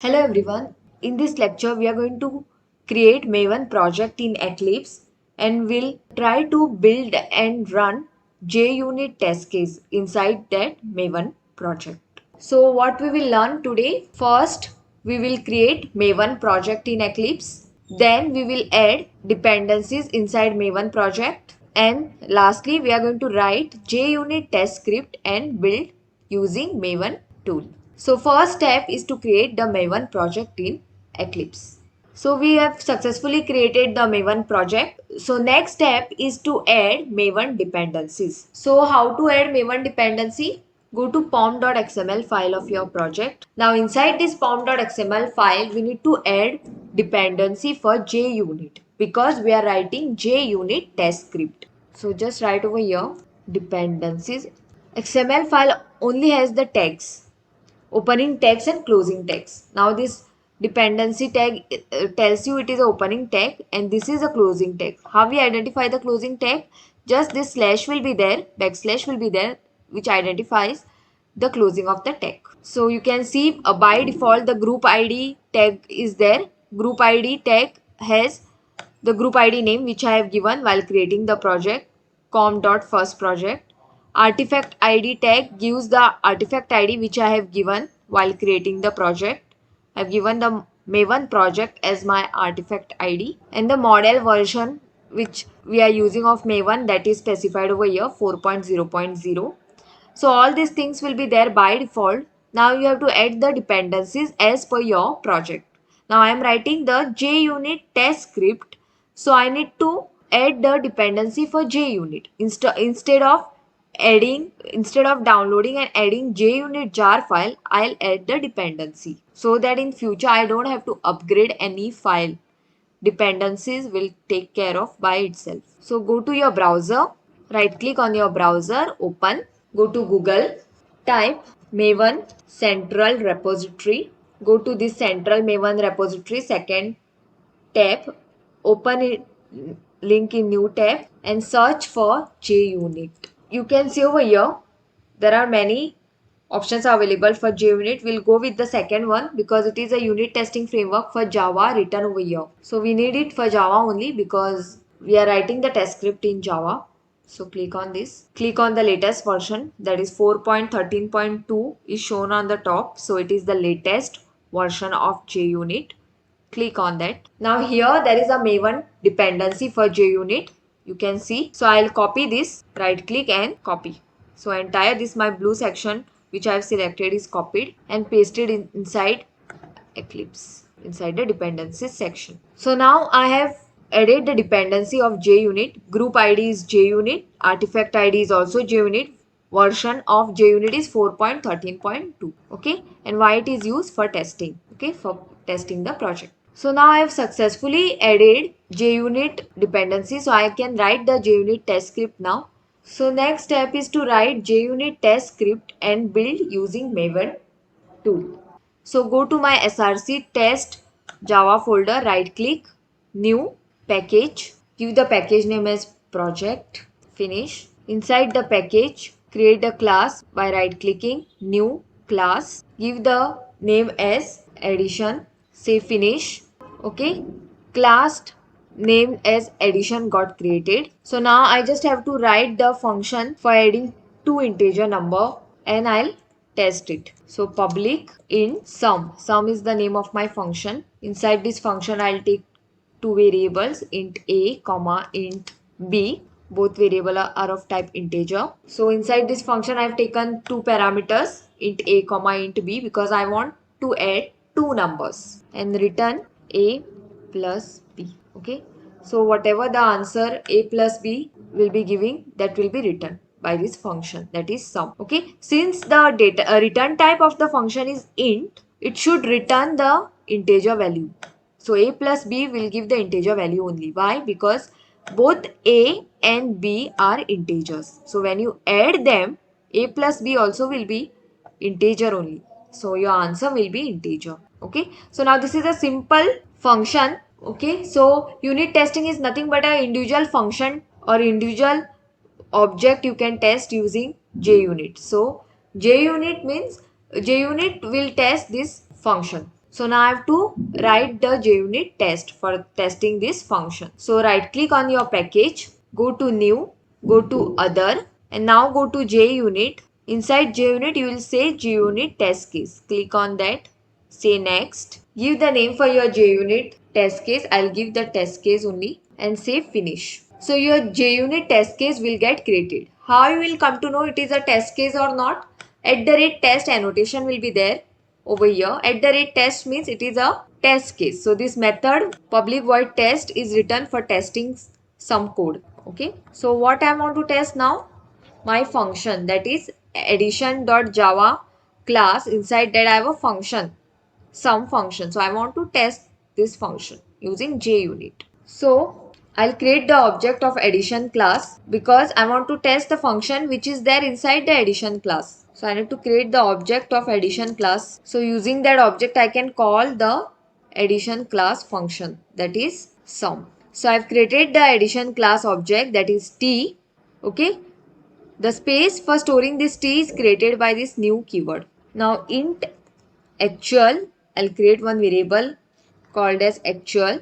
Hello everyone. In this lecture, we are going to create Maven project in Eclipse and we'll try to build and run JUnit test case inside that Maven project. So what we will learn today? First, we will create Maven project in Eclipse. Then we will add dependencies inside Maven project. And lastly, we are going to write JUnit test script and build using Maven tool. So first step is to create the Maven project in Eclipse. So we have successfully created the Maven project. So next step is to add Maven dependencies. So how to add Maven dependency? Go to pom.xml file of your project. Now inside this pom.xml file, we need to add dependency for JUnit because we are writing JUnit test script. So just write over here dependencies. XML file only has the tags, opening tags and closing tags. Now this dependency tag tells you it is a opening tag and this is a closing tag. How we identify the closing tag? Just this slash will be there, backslash will be there, which identifies the closing of the tag. So you can see by default the group ID tag is there. Group ID tag has the group ID name which I have given while creating the project, com.firstproject. Artifact ID tag gives the artifact ID which I have given while creating the project. I have given the Maven project as my artifact ID and the model version which we are using of Maven, that is specified over here 4.0.0. So all these things will be there by default. Now you have to add the dependencies as per your project. Now I am writing the JUnit test script. So I need to add the dependency for JUnit. Instead of downloading and adding JUnit jar file, I'll add the dependency so that in future I don't have to upgrade any file. Dependencies will take care of by itself. So go to your browser, right click on your browser, open, go to Google, type Maven Central Repository, go to this Central Maven Repository, second tab, open it, link in new tab and search for JUnit. You can see over here there are many options are available for JUnit. We'll go with the second one because it is a unit testing framework for Java written over here. So we need it for Java only because we are writing the test script in Java. So click on this. Click on the latest version, that is 4.13.2 is shown on the top. So it is the latest version of JUnit. Click on that. Now here there is a Maven dependency for JUnit. You can see. So I'll copy this, right click and copy. So entire this my blue section which I have selected is copied and pasted inside Eclipse, inside the dependencies section. So now I have added the dependency of JUnit. Group ID is JUnit. Artifact ID is also JUnit. Version of JUnit is 4.13.2. Okay. And why it is used for testing. Okay. For testing the project. So now I have successfully added JUnit dependency. So I can write the JUnit test script now. So next step is to write JUnit test script and build using Maven tool. So go to my src test Java folder, right click, new package, give the package name as project, finish. Inside the package, create a class by right clicking, new class, give the name as addition, say finish. Okay, class name as addition got created. So now I just have to write the function for adding two integer number and I'll test it. So public int sum. Sum is the name of my function. Inside this function I'll take two variables, int a comma int b. Both variable are of type integer. So inside this function I've taken two parameters, int a comma int b, because I want to add two numbers and return a plus b. Okay, so whatever the answer a plus b will be giving, that will be written by this function, that is sum. Okay, since the data return type of the function is int, it should return the integer value. So a plus b will give the integer value only. Why? Because both a and b are integers. So when you add them, a plus b also will be integer only. So your answer will be integer. Okay, so now this is a simple function. Okay, so unit testing is nothing but a individual function or individual object you can test using JUnit. So JUnit means JUnit will test this function. So now I have to write the JUnit test for testing this function. So right click on your package, go to new, go to other, and now go to JUnit. Inside JUnit you will say JUnit test case. Click on that, say next. Give the name for your JUnit test case. I'll give the test case only and say finish. So your JUnit test case will get created. How you will come to know it is a test case or not? @test annotation will be there over here. @test means it is a test case. So this method public void test is written for testing some code. Okay. So what I want to test now? My function, that is addition.java class. Inside that I have a function, some function. So I want to test this function using JUnit. So I'll create the object of addition class because I want to test the function which is there inside the addition class. So I need to create the object of addition class. So using that object I can call the addition class function, that is sum. So I've created the addition class object, that is t. Okay. The space for storing this t is created by this new keyword. Now int actual, I'll create one variable called as actual,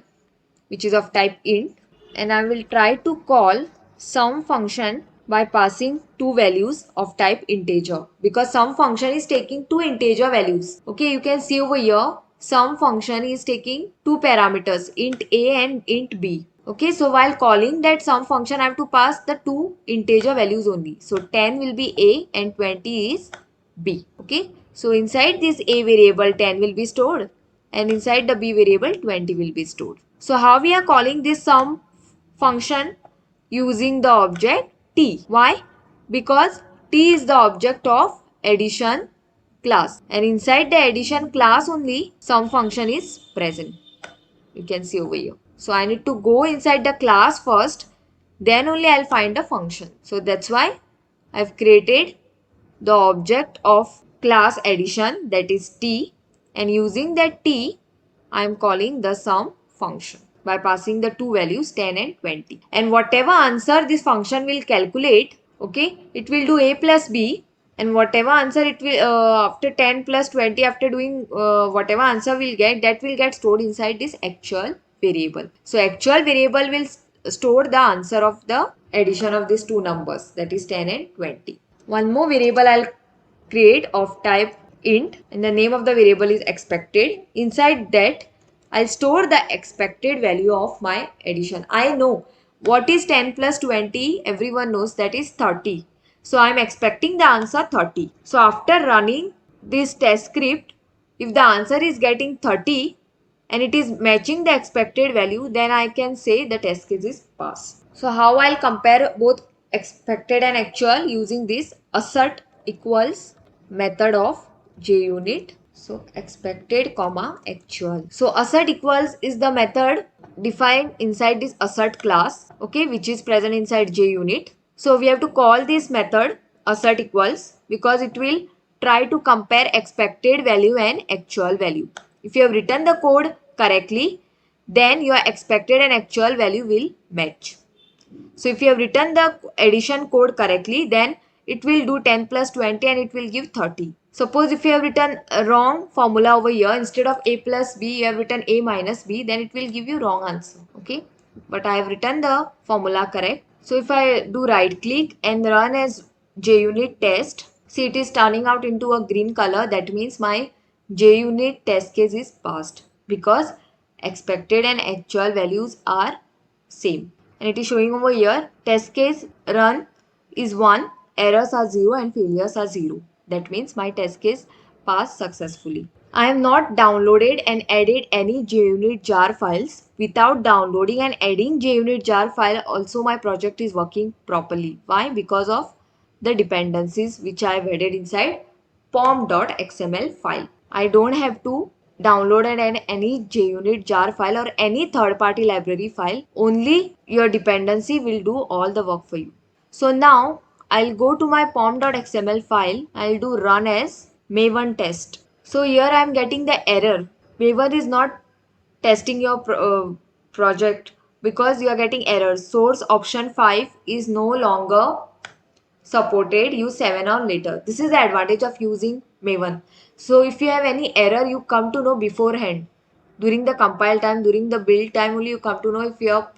which is of type int, and I will try to call sum function by passing two values of type integer, because sum function is taking two integer values. Okay, you can see over here sum function is taking two parameters, int a and int b. Okay, so while calling that sum function I have to pass the two integer values only. So 10 will be a and 20 is b. Okay, so inside this a variable 10 will be stored and inside the b variable 20 will be stored. So how we are calling this sum function? Using the object t. Why? Because t is the object of addition class, and inside the addition class only sum function is present. You can see over here. So I need to go inside the class first, then only I'll find the function. So that's why I've created the object of class addition, that is t, and using that t I am calling the sum function by passing the two values 10 and 20, and whatever answer this function will calculate, okay, it will do a plus b, and whatever answer it will after 10 plus 20, after doing whatever answer we'll get, that will get stored inside this actual variable. So actual variable will store the answer of the addition of these two numbers, that is 10 and 20. One more variable I'll create of type int, and the name of the variable is expected. Inside that I'll store the expected value of my addition. I know what is 10 plus 20, everyone knows that is 30. So I'm expecting the answer 30. So after running this test script, if the answer is getting 30 and it is matching the expected value, then I can say the test case is passed. So how I'll compare both expected and actual? Using this assert equals method of JUnit. So expected comma actual. So assert equals is the method defined inside this assert class, okay, which is present inside JUnit. So we have to call this method assert equals because it will try to compare expected value and actual value. If you have written the code correctly, then your expected and actual value will match. So if you have written the addition code correctly, then it will do 10 plus 20 and it will give 30. Suppose if you have written a wrong formula over here, instead of a plus b, you have written a minus b, then it will give you wrong answer. Okay. But I have written the formula correct. So if I do right click and run as JUnit test, see it is turning out into a green color. That means my JUnit test case is passed because expected and actual values are same. And it is showing over here test case run is 1, errors are 0 and failures are 0. That means my test case passed successfully. I have not downloaded and added any JUnit jar files. Without downloading and adding JUnit jar file, also my project is working properly. Why? Because of the dependencies which I have added inside pom.xml file. I don't have to download and add any JUnit jar file or any third-party library file. Only your dependency will do all the work for you. So now I'll go to my pom.xml file. I'll do run as Maven test. So here I am getting the error. Maven is not testing your project because you are getting errors. Source option 5 is no longer supported. Use 7 or later. This is the advantage of using Maven. So if you have any error, you come to know beforehand. During the compile time, during the build time only you come to know if your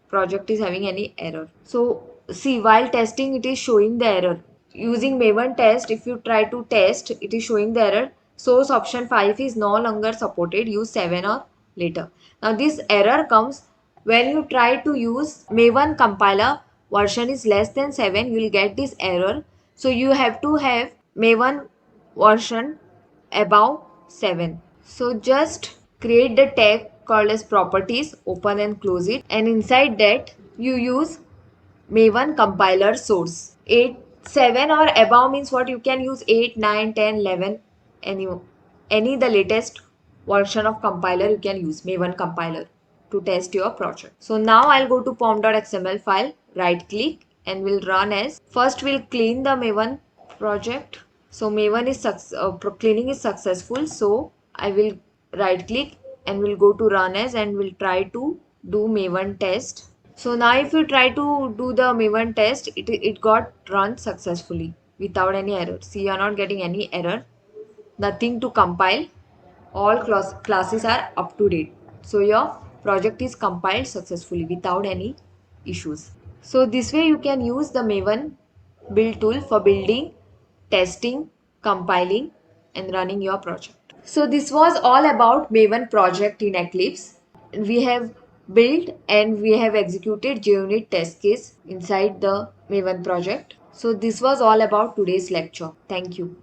project is having any error. So see, while testing it is showing the error. Using Maven test, if you try to test, it is showing the error. Source option 5 is no longer supported. Use 7 or later. Now this error comes when you try to use Maven compiler version is less than 7, you will get this error. So you have to have Maven version above 7. So just create the tag called as properties, open and close it, and inside that you use Maven compiler source. 8, 7 or above means what? You can use 8, 9, 10, 11, any the latest version of compiler you can use Maven compiler to test your project. So now I'll go to pom.xml file, right click and will run as. First we'll clean the Maven project. So Maven is cleaning is successful. So I will right click and will go to run as and will try to do Maven test. So now if you try to do the Maven test, it got run successfully without any error. See, you are not getting any error. Nothing to compile. All classes are up to date. So your project is compiled successfully without any issues. So this way you can use the Maven build tool for building, testing, compiling and running your project. So this was all about Maven project in Eclipse. We have built and we have executed JUnit test case inside the Maven project. So this was all about today's lecture. Thank you.